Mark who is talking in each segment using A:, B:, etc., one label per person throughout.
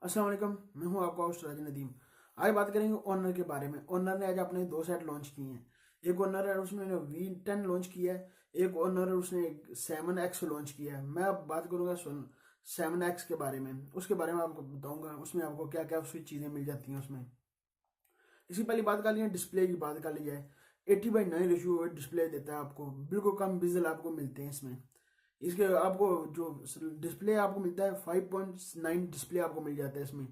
A: अस्सलाम वालेकुम, मैं हूं आपका होस्ट राज नदीम। आज बात करेंगे ओनर के बारे में। ओनर ने आज अपने दो सेट लॉन्च किए हैं। एक ओनर है उसने V10 लॉन्च किया है, एक ओनर है उसने 7X लॉन्च किया है। मैं अब बात करूंगा 7X के बारे में। उसके बारे में आपको बताऊंगा उसमें आपको क्या क्या उसकी चीज़ें मिल जाती हैं उसमें। इसकी पहली बात कर ली डिस्प्ले की बात कर ली जाए। 80:9 रेशियो डिस्प्ले देता है आपको, बिल्कुल कम बिजल आपको मिलते हैं इसमें। इसके आपको जो डिस्प्ले आपको मिलता है 5.9 डिस्प्ले आपको मिल जाता है इसमें।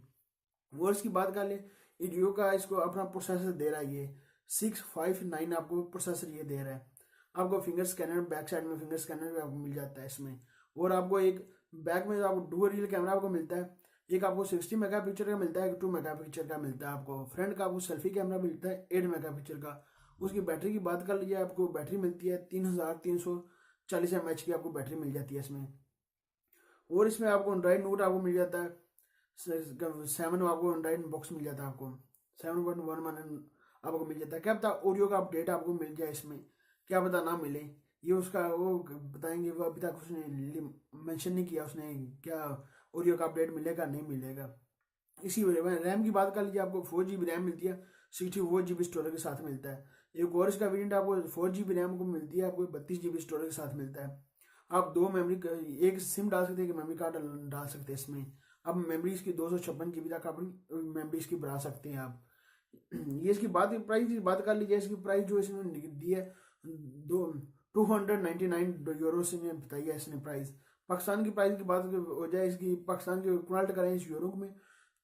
A: और इसकी बात कर ले, ये जियो का इसको अपना प्रोसेसर दे रहा है, ये 659 आपको प्रोसेसर ये दे रहा है। आपको फिंगर स्कैनर बैक साइड में फिंगर स्कैनर भी आपको मिल जाता है इसमें। और आपको एक बैक में आपको डुअल रियल कैमरा आपको मिलता है। एक आपको 60 मेगापिक्सल का मिलता है, एक 2 मेगापिक्सल का मिलता है। आपको फ्रंट का आपको सेल्फी कैमरा मिलता है 8 मेगापिक्सल का। उसकी बैटरी की बात कर लीजिए, आपको बैटरी मिलती है 3340 mAh की आपको बैटरी मिल जाती है इसमें। और इसमें आपको एंड्रॉइड नोट आपको मिल जाता है 7 आपको एंड्रॉइड बॉक्स मिल जाता है आपको 7.1 आपको मिल जाता है। क्या पता ऑडियो का अपडेट आपको मिल जाए इसमें, क्या पता ना मिले। ये उसका वो बताएंगे, वो अभी तक उसने मेंशन नहीं किया उसने क्या ऑडियो का अपडेट मिलेगा नहीं मिलेगा। इसी वजह में रैम की बात कर लीजिए, आपको 4 GB रैम मिलती है, 64 GB स्टोरेज के साथ मिलता है। एक और इसका वेरिएंट आपको 4 GB रैम को मिलती है, आपको 32 GB स्टोरेज के साथ मिलता है। आप दो मेमोरी एक सिम डाल सकते हैं, एक मेमोरी कार्ड डाल सकते हैं इसमें। अब मेमोरी इसकी 256 GB तक अपनी मेमोरी इसकी बढ़ा सकते हैं आप। ये इसकी बात प्राइस की बात कर लीजिए, इसकी प्राइस जो इसने दी है दो 299 यूरो से बताई है इसने प्राइस। पाकिस्तान की प्राइस की बात हो जाए, इसकी पाकिस्तान की कन्वर्ट करें इस यूरो में,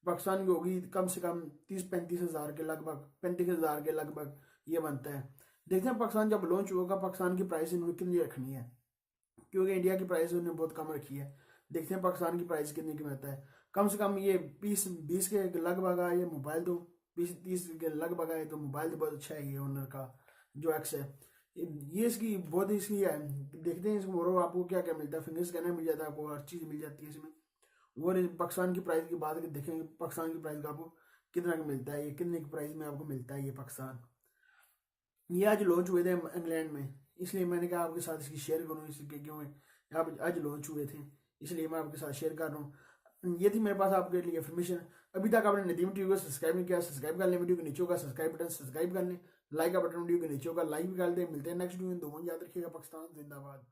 A: पाकिस्तान की होगी कम से कम 30-35 हज़ार के लगभग, 35 हज़ार के लगभग ये बनता है। देखते हैं पाकिस्तान जब लॉन्च होगा पाकिस्तान की प्राइस इन्होंने कितनी रखनी है, क्योंकि इंडिया की प्राइस उन्होंने बहुत कम रखी है। देखते हैं पाकिस्तान की प्राइस कितने की मिलता है। कम से कम ये 20 के लगभग आए, ये मोबाइल तो 20-30 के लगभग आए, तो मोबाइल तो बहुत अच्छा है ये ओनर का जो एक्स है। ये इसकी बहुत इसकी है। देखते हैं इसको और आपको क्या क्या मिलता है। फिंगर स्कैनर मिल जाता है आपको, हर चीज़ मिल जाती है इसमें। और पाकिस्तान की प्राइस की बात देखेंगे, पाकिस्तान की प्राइस का आपको कितना का मिलता है, ये कितने की प्राइस में आपको मिलता है ये पाकिस्तान। ये आज लॉन्च हुए थे इंग्लैंड में, इसलिए मैंने कहा आपके साथ इसकी शेयर करूँ, इसके क्यों आप आज लॉन्च हुए थे इसलिए मैं आपके साथ शेयर कर रहा हूँ। ये थी मेरे पास आपके लिए इन्फॉर्मेशन। अभी तक आपने नदीम टीवी को सब्सक्राइब नहीं किया, सब्सक्राइब कर लें। वीडियो के नीचे होगा सब्सक्राइब बटन, सब्सक्राइब कर लें। लाइक का बटन वीडियो के नीचे होगा, लाइक भी कर दें। मिलते हैं नेक्स्ट वीडियो में। दो याद रखिएगा। पाकिस्तान जिंदाबाद।